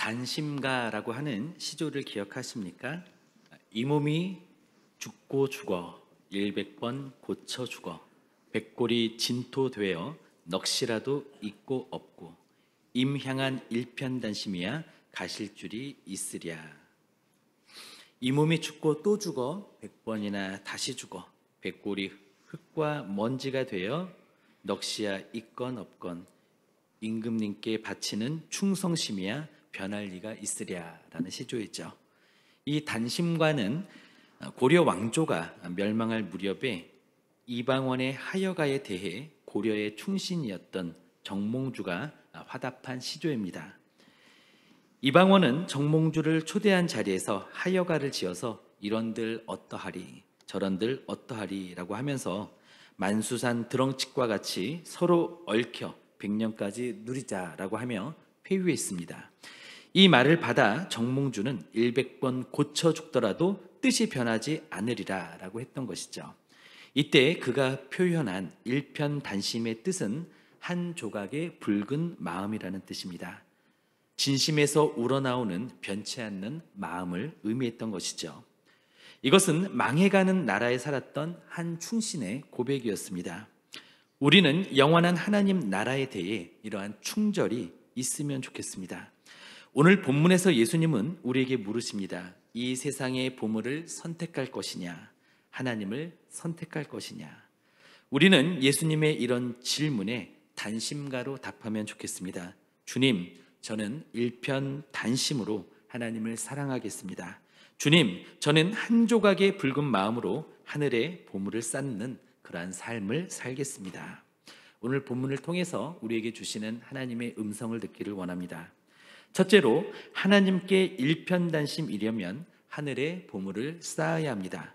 단심가라고 하는 시조를 기억하십니까? 이 몸이 죽고 죽어 일백번 고쳐 죽어 백골이 진토되어 넋이라도 있고 없고 임향한 일편단심이야 가실 줄이 있으랴. 이 몸이 죽고 또 죽어 백번이나 다시 죽어 백골이 흙과 먼지가 되어 넋이야 있건 없건 임금님께 바치는 충성심이야 변할 리가 있으랴라는 시조이죠. 이 단심과는 고려 왕조가 멸망할 무렵에 이방원의 하여가에 대해 고려의 충신이었던 정몽주가 화답한 시조입니다. 이방원은 정몽주를 초대한 자리에서 하여가를 지어서 이런들 어떠하리 저런들 어떠하리라고 하면서 만수산 드렁칫과 같이 서로 얽혀 백년까지 누리자라고 하며 회유했습니다. 이 말을 받아 정몽주는 일백번 고쳐 죽더라도 뜻이 변하지 않으리라 라고 했던 것이죠. 이때 그가 표현한 일편단심의 뜻은 한 조각의 붉은 마음이라는 뜻입니다. 진심에서 우러나오는 변치 않는 마음을 의미했던 것이죠. 이것은 망해가는 나라에 살았던 한 충신의 고백이었습니다. 우리는 영원한 하나님 나라에 대해 이러한 충절이 있으면 좋겠습니다. 오늘 본문에서 예수님은 우리에게 물으십니다. 이 세상의 보물을 선택할 것이냐, 하나님을 선택할 것이냐. 우리는 예수님의 이런 질문에 단심가로 답하면 좋겠습니다. 주님, 저는 일편단심으로 하나님을 사랑하겠습니다. 주님, 저는 한 조각의 붉은 마음으로 하늘의 보물을 쌓는 그러한 삶을 살겠습니다. 오늘 본문을 통해서 우리에게 주시는 하나님의 음성을 듣기를 원합니다. 첫째로, 하나님께 일편단심이려면 하늘의 보물을 쌓아야 합니다.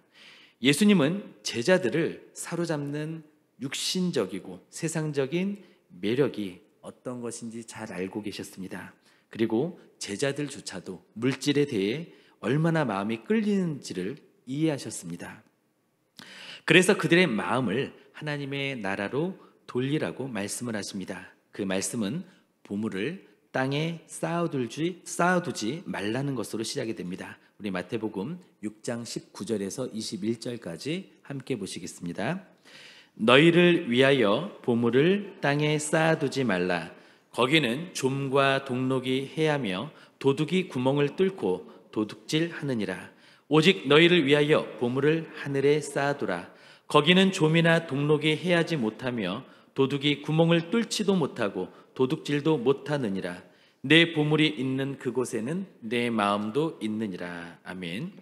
예수님은 제자들을 사로잡는 육신적이고 세상적인 매력이 어떤 것인지 잘 알고 계셨습니다. 그리고 제자들조차도 물질에 대해 얼마나 마음이 끌리는지를 이해하셨습니다. 그래서 그들의 마음을 하나님의 나라로 돌리라고 말씀을 하십니다. 그 말씀은 보물을 땅에 쌓아두지 말라는 것으로 시작이 됩니다. 우리 마태복음 6장 19절에서 21절까지 함께 보시겠습니다. 너희를 위하여 보물을 땅에 쌓아두지 말라. 거기는 좀과 동록이 해하며 도둑이 구멍을 뚫고 도둑질하느니라. 오직 너희를 위하여 보물을 하늘에 쌓아두라. 거기는 좀이나 동록이 해하지 못하며 도둑이 구멍을 뚫지도 못하고 도둑질도 못하느니라. 내 보물이 있는 그곳에는 내 마음도 있느니라. 아멘.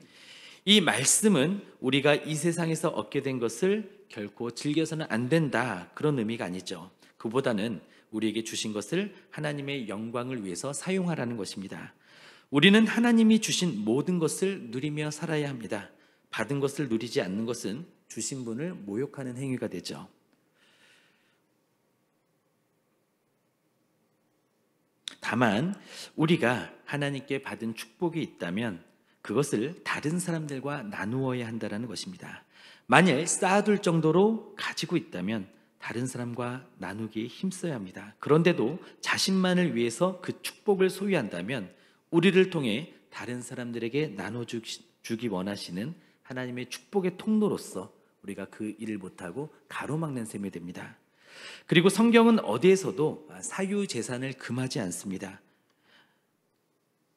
이 말씀은 우리가 이 세상에서 얻게 된 것을 결코 즐겨서는 안 된다, 그런 의미가 아니죠. 그보다는 우리에게 주신 것을 하나님의 영광을 위해서 사용하라는 것입니다. 우리는 하나님이 주신 모든 것을 누리며 살아야 합니다. 받은 것을 누리지 않는 것은 주신 분을 모욕하는 행위가 되죠. 다만 우리가 하나님께 받은 축복이 있다면 그것을 다른 사람들과 나누어야 한다는 것입니다. 만일 쌓아둘 정도로 가지고 있다면 다른 사람과 나누기에 힘써야 합니다. 그런데도 자신만을 위해서 그 축복을 소유한다면 우리를 통해 다른 사람들에게 나눠주기 원하시는 하나님의 축복의 통로로서 우리가 그 일을 못하고 가로막는 셈이 됩니다. 그리고 성경은 어디에서도 사유재산을 금하지 않습니다.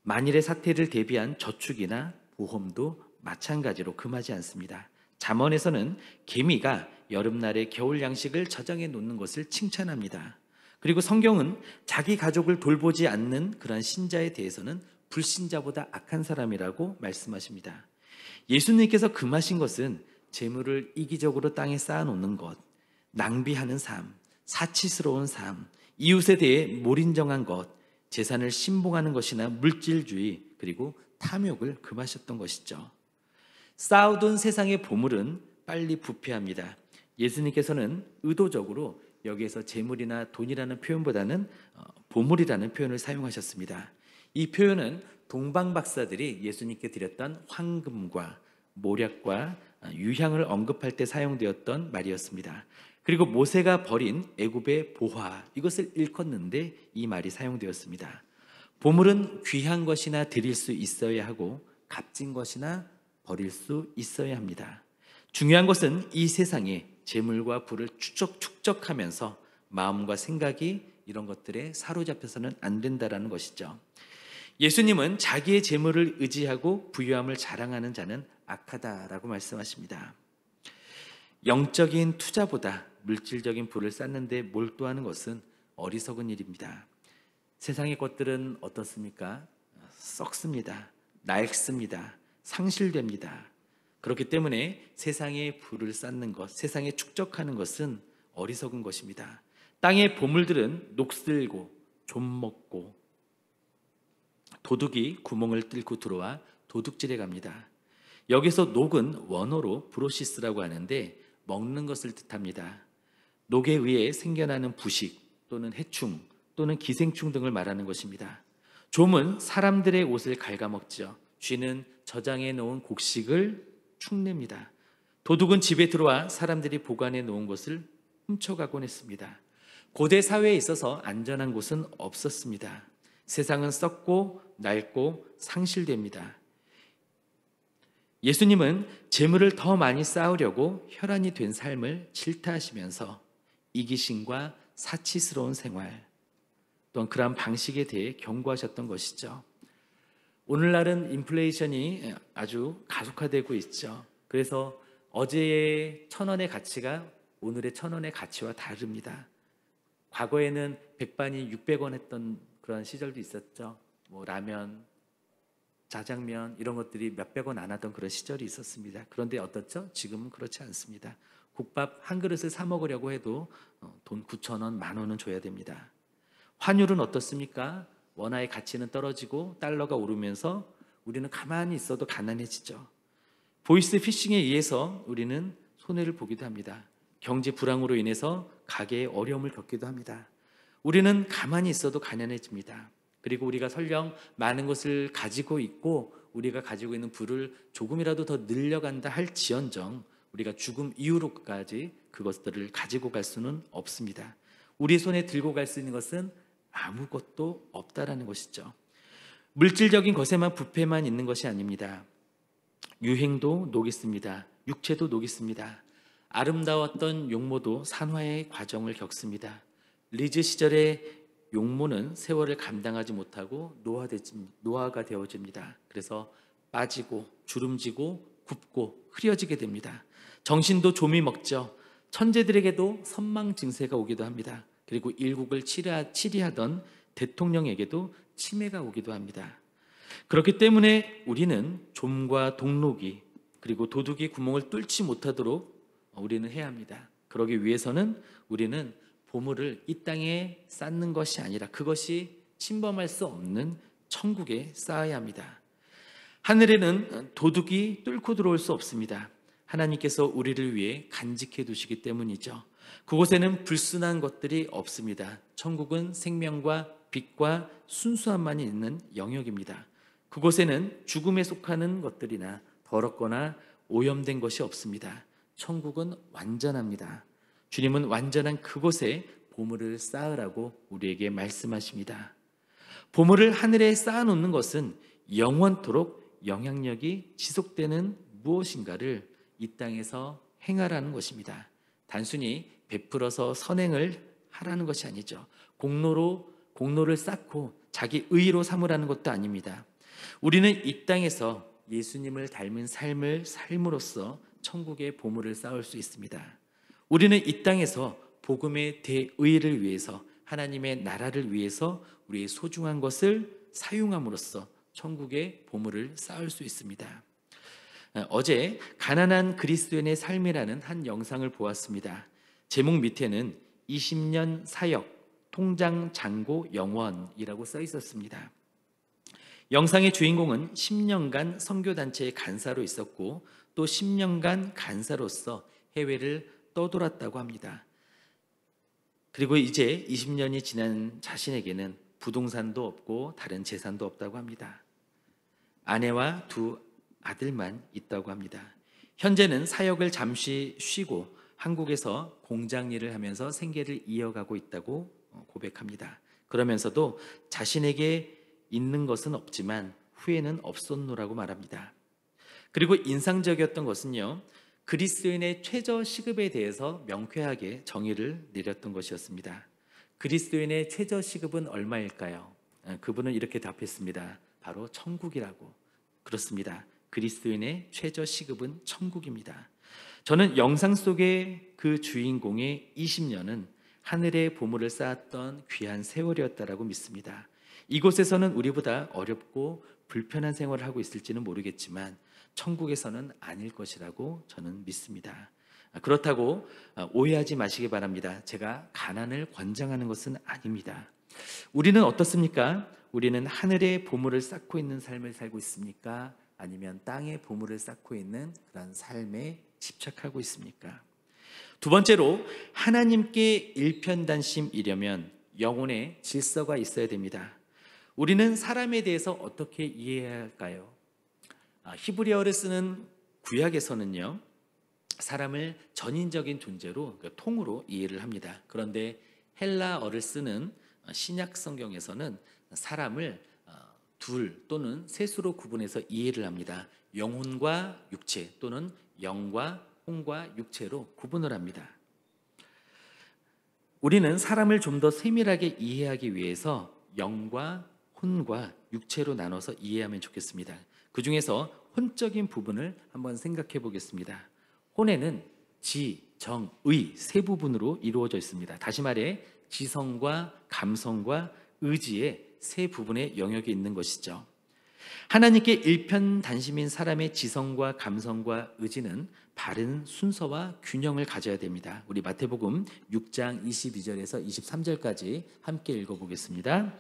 만일의 사태를 대비한 저축이나 보험도 마찬가지로 금하지 않습니다. 잠언에서는 개미가 여름날에 겨울 양식을 저장해 놓는 것을 칭찬합니다. 그리고 성경은 자기 가족을 돌보지 않는 그런 신자에 대해서는 불신자보다 악한 사람이라고 말씀하십니다. 예수님께서 금하신 것은 재물을 이기적으로 땅에 쌓아놓는 것, 낭비하는 삶, 사치스러운 삶, 이웃에 대해 몰인정한 것, 재산을 신봉하는 것이나 물질주의, 그리고 탐욕을 금하셨던 것이죠. 쌓아둔 세상의 보물은 빨리 부패합니다. 예수님께서는 의도적으로 여기에서 재물이나 돈이라는 표현보다는 보물이라는 표현을 사용하셨습니다. 이 표현은 동방 박사들이 예수님께 드렸던 황금과 모략과 유향을 언급할 때 사용되었던 말이었습니다. 그리고 모세가 버린 애굽의 보화, 이것을 일컫는데 이 말이 사용되었습니다. 보물은 귀한 것이나 드릴 수 있어야 하고 값진 것이나 버릴 수 있어야 합니다. 중요한 것은 이 세상에 재물과 부를 축적하면서 마음과 생각이 이런 것들에 사로잡혀서는 안 된다라는 것이죠. 예수님은 자기의 재물을 의지하고 부유함을 자랑하는 자는 악하다라고 말씀하십니다. 영적인 투자보다 물질적인 부를 쌓는 데 몰두하는 것은 어리석은 일입니다. 세상의 것들은 어떻습니까? 썩습니다. 낡습니다. 상실됩니다. 그렇기 때문에 세상에 부를 쌓는 것, 세상에 축적하는 것은 어리석은 것입니다. 땅의 보물들은 녹슬고 좀먹고 도둑이 구멍을 뚫고 들어와 도둑질해 갑니다. 여기서 녹은 원어로 브로시스라고 하는데 먹는 것을 뜻합니다. 녹에 의해 생겨나는 부식 또는 해충 또는 기생충 등을 말하는 것입니다. 좀은 사람들의 옷을 갉아먹죠. 쥐는 저장해 놓은 곡식을 축냅니다. 도둑은 집에 들어와 사람들이 보관해 놓은 것을 훔쳐가곤 했습니다. 고대 사회에 있어서 안전한 곳은 없었습니다. 세상은 썩고 낡고 상실됩니다. 예수님은 재물을 더 많이 쌓으려고 혈안이 된 삶을 질타하시면서 이기심과 사치스러운 생활 또한 그러한 방식에 대해 경고하셨던 것이죠. 오늘날은 인플레이션이 아주 가속화되고 있죠. 그래서 어제의 1,000원의 가치가 오늘의 1,000원의 가치와 다릅니다. 과거에는 백반이 600원 했던 그런 시절도 있었죠. 뭐 라면, 짜장면 이런 것들이 몇백 원 안 하던 그런 시절이 있었습니다. 그런데 어떻죠? 지금은 그렇지 않습니다. 국밥 한 그릇을 사 먹으려고 해도 돈 9,000원, 10,000원은 줘야 됩니다. 환율은 어떻습니까? 원화의 가치는 떨어지고 달러가 오르면서 우리는 가만히 있어도 가난해지죠. 보이스 피싱에 의해서 우리는 손해를 보기도 합니다. 경제 불황으로 인해서 가계에 어려움을 겪기도 합니다. 우리는 가만히 있어도 가난해집니다. 그리고 우리가 설령 많은 것을 가지고 있고 우리가 가지고 있는 부를 조금이라도 더 늘려간다 할지언정 우리가 죽음 이후로까지 그것들을 가지고 갈 수는 없습니다. 우리 손에 들고 갈 수 있는 것은 아무것도 없다라는 것이죠. 물질적인 것에만 부패만 있는 것이 아닙니다. 유행도 녹있습니다. 육체도 녹있습니다. 아름다웠던 용모도 산화의 과정을 겪습니다. 리즈 시절의 용모는 세월을 감당하지 못하고 노화가 되어집니다. 그래서 빠지고 주름지고 굽고 흐려지게 됩니다. 정신도 좀이 먹죠. 천재들에게도 선망 증세가 오기도 합니다. 그리고 일국을 치리하던 대통령에게도 치매가 오기도 합니다. 그렇기 때문에 우리는 좀과 동록이 그리고 도둑이 구멍을 뚫지 못하도록 우리는 해야 합니다. 그러기 위해서는 우리는 보물을 이 땅에 쌓는 것이 아니라 그것이 침범할 수 없는 천국에 쌓아야 합니다. 하늘에는 도둑이 뚫고 들어올 수 없습니다. 하나님께서 우리를 위해 간직해 두시기 때문이죠. 그곳에는 불순한 것들이 없습니다. 천국은 생명과 빛과 순수함만이 있는 영역입니다. 그곳에는 죽음에 속하는 것들이나 더럽거나 오염된 것이 없습니다. 천국은 완전합니다. 주님은 완전한 그곳에 보물을 쌓으라고 우리에게 말씀하십니다. 보물을 하늘에 쌓아놓는 것은 영원토록 영향력이 지속되는 무엇인가를 이 땅에서 행하라는 것입니다. 단순히 베풀어서 선행을 하라는 것이 아니죠. 공로를 쌓고 자기 의로 삼으라는 것도 아닙니다. 우리는 이 땅에서 예수님을 닮은 삶을 삶으로써 천국의 보물을 쌓을 수 있습니다. 우리는 이 땅에서 복음의 대의를 위해서 하나님의 나라를 위해서 우리의 소중한 것을 사용함으로써 천국의 보물을 쌓을 수 있습니다. 어제 가난한 그리스도인의 삶이라는 한 영상을 보았습니다. 제목 밑에는 20년 사역 통장 잔고 영원이라고 써 있었습니다. 영상의 주인공은 10년간 선교단체의 간사로 있었고 또 10년간 간사로서 해외를 떠돌았다고 합니다. 그리고 이제 20년이 지난 자신에게는 부동산도 없고 다른 재산도 없다고 합니다. 아내와 두 아들만 있다고 합니다. 현재는 사역을 잠시 쉬고 한국에서 공장 일을 하면서 생계를 이어가고 있다고 고백합니다. 그러면서도 자신에게 있는 것은 없지만 후에는 없었노라고 말합니다. 그리고 인상적이었던 것은요, 그리스도인의 최저 시급에 대해서 명쾌하게 정의를 내렸던 것이었습니다. 그리스도인의 최저 시급은 얼마일까요? 그분은 이렇게 답했습니다. 바로 천국이라고. 그렇습니다. 그리스도인의 최저 시급은 천국입니다. 저는 영상 속의 그 주인공의 20년은 하늘의 보물을 쌓았던 귀한 세월이었다라고 믿습니다. 이곳에서는 우리보다 어렵고 불편한 생활을 하고 있을지는 모르겠지만 천국에서는 아닐 것이라고 저는 믿습니다. 그렇다고 오해하지 마시기 바랍니다. 제가 가난을 권장하는 것은 아닙니다. 우리는 어떻습니까? 우리는 하늘의 보물을 쌓고 있는 삶을 살고 있습니까? 아니면 땅의 보물을 쌓고 있는 그런 삶에 집착하고 있습니까? 두 번째로, 하나님께 일편단심이려면 영혼의 질서가 있어야 됩니다. 우리는 사람에 대해서 어떻게 이해해야 할까요? 히브리어를 쓰는 구약에서는요, 사람을 전인적인 존재로, 통으로 이해를 합니다. 그런데 헬라어를 쓰는 신약 성경에서는 사람을 둘 또는 셋으로 구분해서 이해를 합니다. 영혼과 육체 또는 영과 혼과 육체로 구분을 합니다. 우리는 사람을 좀 더 세밀하게 이해하기 위해서 영과 혼과 육체로 나눠서 이해하면 좋겠습니다. 그 중에서 혼적인 부분을 한번 생각해 보겠습니다. 혼에는 지, 정, 의 세 부분으로 이루어져 있습니다. 다시 말해 지성과 감성과 의지의 세 부분의 영역이 있는 것이죠. 하나님께 일편단심인 사람의 지성과 감성과 의지는 바른 순서와 균형을 가져야 됩니다. 우리 마태복음 6장 22절에서 23절까지 함께 읽어보겠습니다.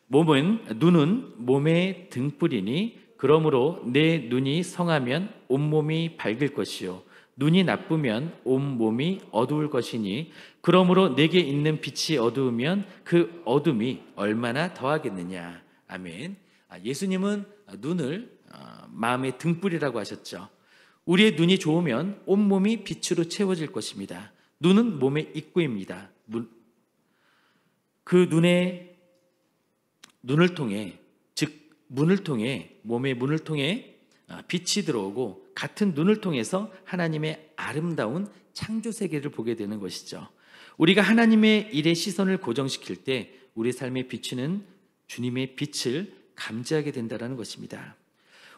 눈은 몸의 등불이니 그러므로 내 눈이 성하면 온몸이 밝을 것이요 눈이 나쁘면 온몸이 어두울 것이니 그러므로 내게 있는 빛이 어두우면 그 어둠이 얼마나 더하겠느냐. 아멘. 예수님은 눈을 마음의 등불이라고 하셨죠. 우리의 눈이 좋으면 온몸이 빛으로 채워질 것입니다. 눈은 몸의 입구입니다. 그 눈을 통해, 즉 문을 통해, 몸의 문을 통해 빛이 들어오고 같은 눈을 통해서 하나님의 아름다운 창조 세계를 보게 되는 것이죠. 우리가 하나님의 일에 시선을 고정시킬 때 우리 삶에 비추는 주님의 빛을 감지하게 된다는 것입니다.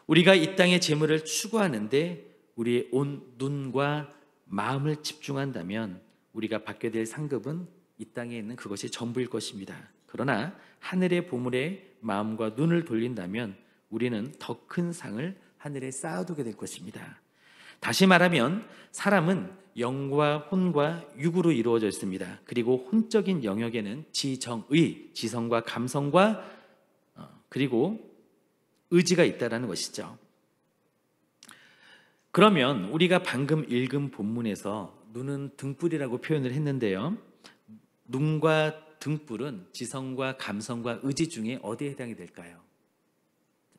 우리가 이 땅의 재물을 추구하는데 우리의 온 눈과 마음을 집중한다면 우리가 받게 될 상급은 이 땅에 있는 그것이 전부일 것입니다. 그러나 하늘의 보물에 마음과 눈을 돌린다면 우리는 더 큰 상을 하늘에 쌓아두게 될 것입니다. 다시 말하면 사람은 영과 혼과 육으로 이루어져 있습니다. 그리고 혼적인 영역에는 지정의, 지성과 감성과 그리고 의지가 있다는 것이죠. 그러면 우리가 방금 읽은 본문에서 눈은 등불이라고 표현을 했는데요, 눈과 등불은 지성과 감성과 의지 중에 어디에 해당이 될까요?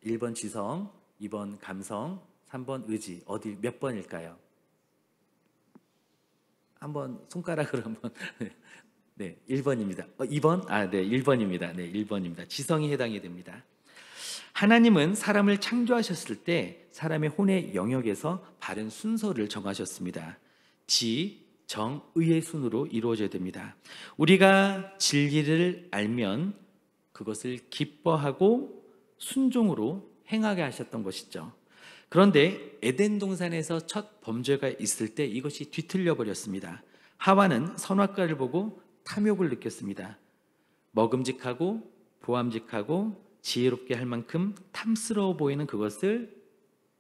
1번 지성, 2번 감성, 3번 의지, 어디 몇 번일까요? 한번 손가락으로 한번 네, 1번입니다. 2번? 네, 1번입니다. 네, 1번입니다. 지성이 해당이 됩니다. 하나님은 사람을 창조하셨을 때 사람의 혼의 영역에서 바른 순서를 정하셨습니다. 지, 정, 의의 순으로 이루어져야 됩니다. 우리가 진리를 알면 그것을 기뻐하고 순종으로 행하게 하셨던 것이죠. 그런데 에덴 동산에서 첫 범죄가 있을 때 이것이 뒤틀려 버렸습니다. 하와는 선악과를 보고 탐욕을 느꼈습니다. 먹음직하고 보암직하고 지혜롭게 할 만큼 탐스러워 보이는 그것을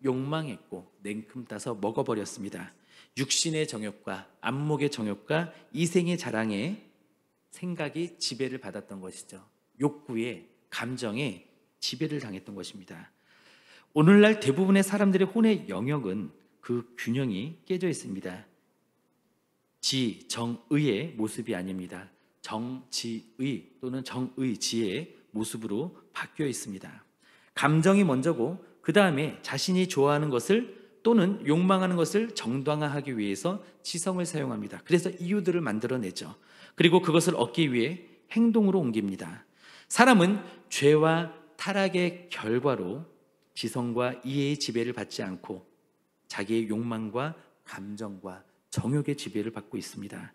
욕망했고 냉큼 따서 먹어버렸습니다. 육신의 정욕과 안목의 정욕과 이생의 자랑에 생각이 지배를 받았던 것이죠. 욕구에, 감정에 지배를 당했던 것입니다. 오늘날 대부분의 사람들의 혼의 영역은 그 균형이 깨져 있습니다. 지, 정, 의의 모습이 아닙니다. 정, 지, 의 또는 정의, 지의 모습으로 바뀌어 있습니다. 감정이 먼저고 그 다음에 자신이 좋아하는 것을 또는 욕망하는 것을 정당화하기 위해서 지성을 사용합니다. 그래서 이유들을 만들어내죠. 그리고 그것을 얻기 위해 행동으로 옮깁니다. 사람은 죄와 타락의 결과로 지성과 이해의 지배를 받지 않고 자기의 욕망과 감정과 정욕의 지배를 받고 있습니다.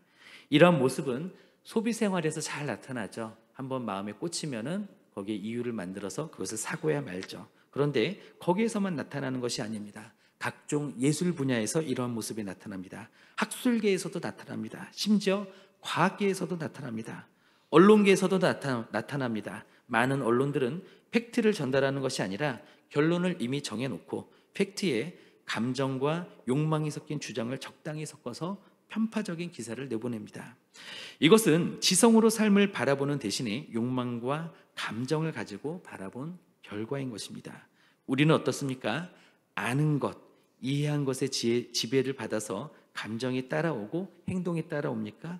이러한 모습은 소비 생활에서 잘 나타나죠. 한번 마음에 꽂히면은 거기에 이유를 만들어서 그것을 사고야 말죠. 그런데 거기에서만 나타나는 것이 아닙니다. 각종 예술 분야에서 이러한 모습이 나타납니다. 학술계에서도 나타납니다. 심지어 과학계에서도 나타납니다. 언론계에서도 나타납니다. 많은 언론들은 팩트를 전달하는 것이 아니라 결론을 이미 정해놓고 팩트에 감정과 욕망이 섞인 주장을 적당히 섞어서 편파적인 기사를 내보냅니다. 이것은 지성으로 삶을 바라보는 대신에 욕망과 감정을 가지고 바라본 결과인 것입니다. 우리는 어떻습니까? 아는 것, 이해한 것의 지배를 받아서 감정이 따라오고 행동이 따라옵니까?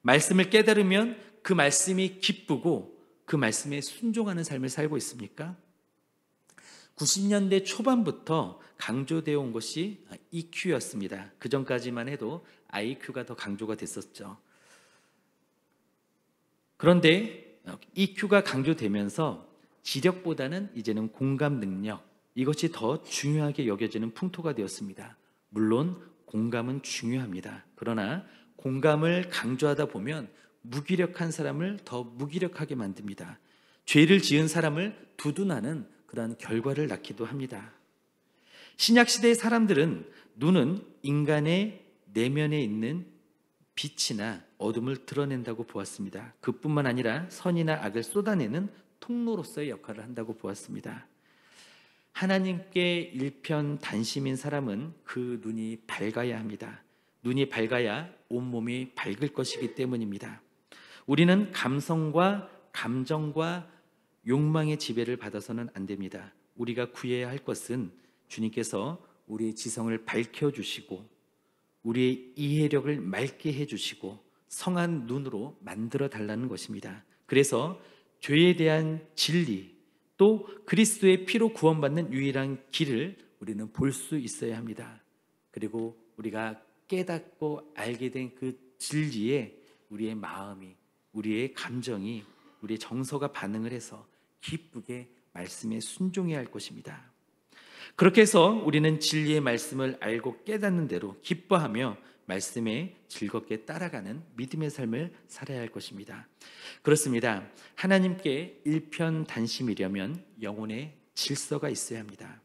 말씀을 깨달으면 그 말씀이 기쁘고 그 말씀에 순종하는 삶을 살고 있습니까? 90년대 초반부터 강조되어 온 것이 EQ였습니다. 그 전까지만 해도 IQ가 더 강조가 됐었죠. 그런데 EQ가 강조되면서 지력보다는 이제는 공감 능력, 이것이 더 중요하게 여겨지는 풍토가 되었습니다. 물론 공감은 중요합니다. 그러나 공감을 강조하다 보면 무기력한 사람을 더 무기력하게 만듭니다. 죄를 지은 사람을 두둔하는 그러한 결과를 낳기도 합니다. 신약시대의 사람들은 눈은 인간의 내면에 있는 빛이나 어둠을 드러낸다고 보았습니다. 그뿐만 아니라 선이나 악을 쏟아내는 통로로서의 역할을 한다고 보았습니다. 하나님께 일편단심인 사람은 그 눈이 밝아야 합니다. 눈이 밝아야 온몸이 밝을 것이기 때문입니다. 우리는 감성과 감정과 욕망의 지배를 받아서는 안 됩니다. 우리가 구해야 할 것은 주님께서 우리의 지성을 밝혀주시고 우리의 이해력을 맑게 해주시고 성한 눈으로 만들어 달라는 것입니다. 그래서 죄에 대한 진리 또 그리스도의 피로 구원받는 유일한 길을 우리는 볼 수 있어야 합니다. 그리고 우리가 깨닫고 알게 된 그 진리에 우리의 마음이, 우리의 감정이, 우리의 정서가 반응을 해서 기쁘게 말씀에 순종해야 할 것입니다. 그렇게 해서 우리는 진리의 말씀을 알고 깨닫는 대로 기뻐하며 말씀에 즐겁게 따라가는 믿음의 삶을 살아야 할 것입니다. 그렇습니다. 하나님께 일편단심이려면 영혼의 질서가 있어야 합니다.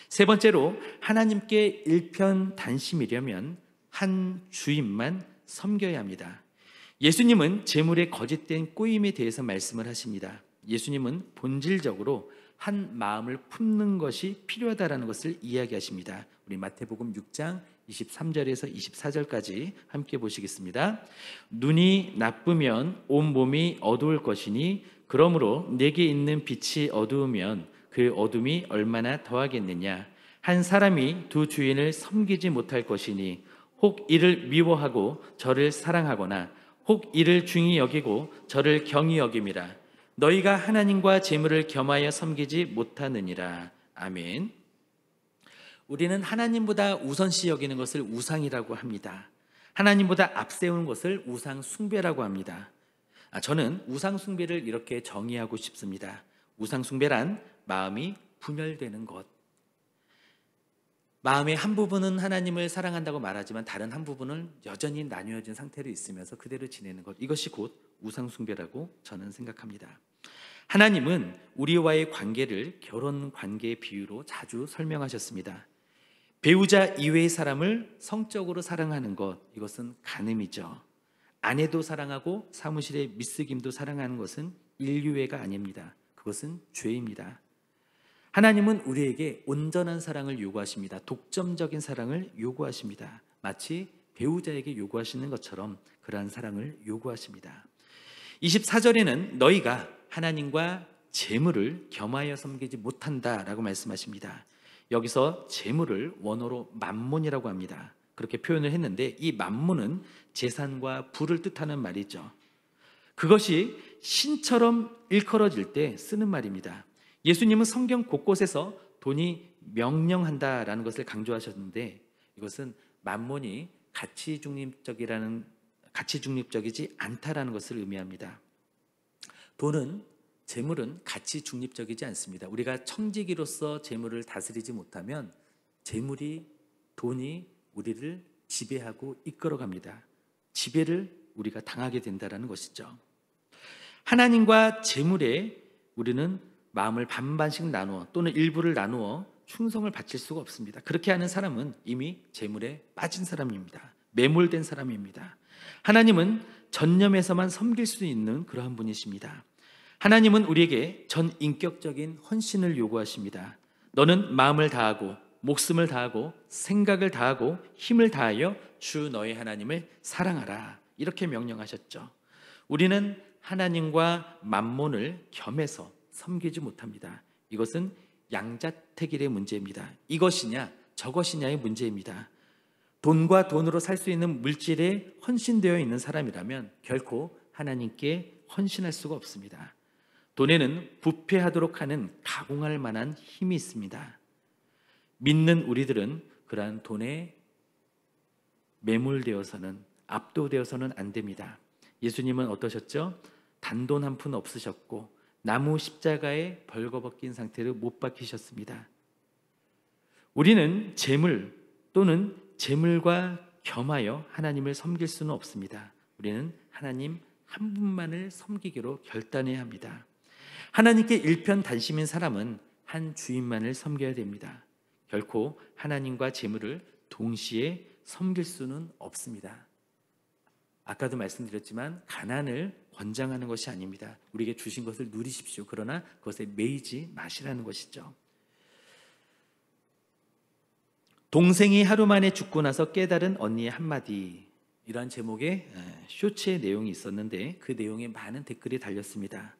세 번째로 하나님께 일편단심이려면 한 주인만 섬겨야 합니다. 예수님은 재물의 거짓된 꼬임에 대해서 말씀을 하십니다. 예수님은 본질적으로 한 마음을 품는 것이 필요하다는 것을 이야기하십니다. 우리 마태복음 6장 23절에서 24절까지 함께 보시겠습니다. 눈이 나쁘면 온 몸이 어두울 것이니 그러므로 내게 있는 빛이 어두우면 그 어둠이 얼마나 더하겠느냐. 한 사람이 두 주인을 섬기지 못할 것이니 혹 이를 미워하고 저를 사랑하거나 혹 이를 중히 여기고 저를 경히 여김이라. 너희가 하나님과 재물을 겸하여 섬기지 못하느니라. 아멘. 우리는 하나님보다 우선시 여기는 것을 우상이라고 합니다. 하나님보다 앞세우는 것을 우상 숭배라고 합니다. 저는 우상 숭배를 이렇게 정의하고 싶습니다. 우상 숭배란 마음이 분열되는 것. 마음의 한 부분은 하나님을 사랑한다고 말하지만 다른 한 부분은 여전히 나뉘어진 상태로 있으면서 그대로 지내는 것. 이것이 곧 우상 숭배라고 저는 생각합니다. 하나님은 우리와의 관계를 결혼 관계의 비유로 자주 설명하셨습니다. 배우자 이외의 사람을 성적으로 사랑하는 것, 이것은 간음이죠. 아내도 사랑하고 사무실의 미스김도 사랑하는 것은 인류애가 아닙니다. 그것은 죄입니다. 하나님은 우리에게 온전한 사랑을 요구하십니다. 독점적인 사랑을 요구하십니다. 마치 배우자에게 요구하시는 것처럼 그러한 사랑을 요구하십니다. 24절에는 너희가 하나님과 재물을 겸하여 섬기지 못한다라고 말씀하십니다. 여기서 재물을 원어로 맘몬이라고 합니다. 그렇게 표현을 했는데 이 맘몬은 재산과 부를 뜻하는 말이죠. 그것이 신처럼 일컬어질 때 쓰는 말입니다. 예수님은 성경 곳곳에서 돈이 명령한다라는 것을 강조하셨는데 이것은 맘몬이 가치 중립적이지 않다라는 것을 의미합니다. 돈은 재물은 가치 중립적이지 않습니다. 우리가 청지기로서 재물을 다스리지 못하면 돈이 우리를 지배하고 이끌어갑니다. 지배를 우리가 당하게 된다는 것이죠. 하나님과 재물에 우리는 마음을 반반씩 나누어 또는 일부를 나누어 충성을 바칠 수가 없습니다. 그렇게 하는 사람은 이미 재물에 빠진 사람입니다. 매몰된 사람입니다. 하나님은 전념해서만 섬길 수 있는 그러한 분이십니다. 하나님은 우리에게 전인격적인 헌신을 요구하십니다. 너는 마음을 다하고 목숨을 다하고 생각을 다하고 힘을 다하여 주 너의 하나님을 사랑하라, 이렇게 명령하셨죠. 우리는 하나님과 만몬을 겸해서 섬기지 못합니다. 이것은 양자택일의 문제입니다. 이것이냐 저것이냐의 문제입니다. 돈과 돈으로 살 수 있는 물질에 헌신되어 있는 사람이라면 결코 하나님께 헌신할 수가 없습니다. 돈에는 부패하도록 하는 가공할 만한 힘이 있습니다. 믿는 우리들은 그러한 돈에 매몰되어서는, 압도되어서는 안 됩니다. 예수님은 어떠셨죠? 단돈 한 푼 없으셨고 나무 십자가에 벌거벗긴 상태로 못 박히셨습니다. 우리는 재물 또는 재물과 겸하여 하나님을 섬길 수는 없습니다. 우리는 하나님 한 분만을 섬기기로 결단해야 합니다. 하나님께 일편단심인 사람은 한 주인만을 섬겨야 됩니다. 결코 하나님과 재물을 동시에 섬길 수는 없습니다. 아까도 말씀드렸지만 가난을 권장하는 것이 아닙니다. 우리에게 주신 것을 누리십시오. 그러나 그것에 매이지 마시라는 것이죠. 동생이 하루 만에 죽고 나서 깨달은 언니의 한마디, 이러한 제목의 쇼츠의 내용이 있었는데 그 내용에 많은 댓글이 달렸습니다.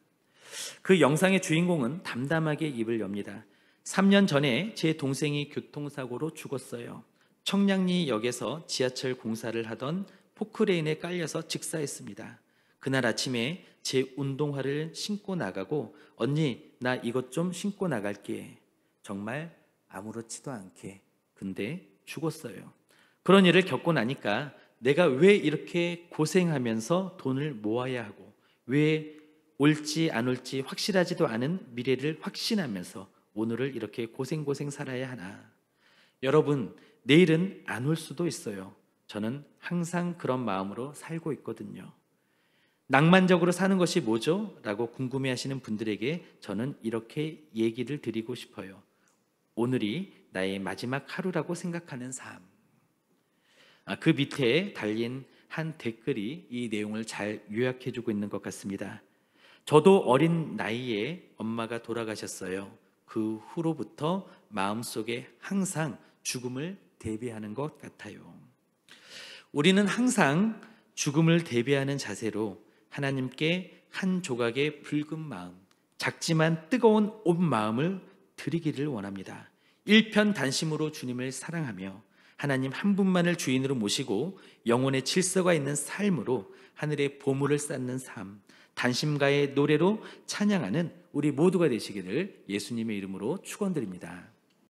그 영상의 주인공은 담담하게 입을 엽니다. 3년 전에 제 동생이 교통사고로 죽었어요. 청량리역에서 지하철 공사를 하던 포크레인에 깔려서 직사했습니다. 그날 아침에 제 운동화를 신고 나가고 언니 나 이것 좀 신고 나갈게. 정말 아무렇지도 않게. 근데 죽었어요. 그런 일을 겪고 나니까 내가 왜 이렇게 고생하면서 돈을 모아야 하고 왜 올지 안 올지 확실하지도 않은 미래를 확신하면서 오늘을 이렇게 고생 살아야 하나. 여러분, 내일은 안 올 수도 있어요. 저는 항상 그런 마음으로 살고 있거든요. 낭만적으로 사는 것이 뭐죠? 라고 궁금해하시는 분들에게 저는 이렇게 얘기를 드리고 싶어요. 오늘이 나의 마지막 하루라고 생각하는 삶. 그 밑에 달린 한 댓글이 이 내용을 잘 요약해주고 있는 것 같습니다. 저도 어린 나이에 엄마가 돌아가셨어요. 그 후로부터 마음속에 항상 죽음을 대비하는 것 같아요. 우리는 항상 죽음을 대비하는 자세로 하나님께 한 조각의 붉은 마음, 작지만 뜨거운 온 마음을 드리기를 원합니다. 일편단심으로 주님을 사랑하며 하나님 한 분만을 주인으로 모시고 영혼의 질서가 있는 삶으로 하늘의 보물을 쌓는 삶, 단심가의 노래로 찬양하는 우리 모두가 되시기를 예수님의 이름으로 축원드립니다.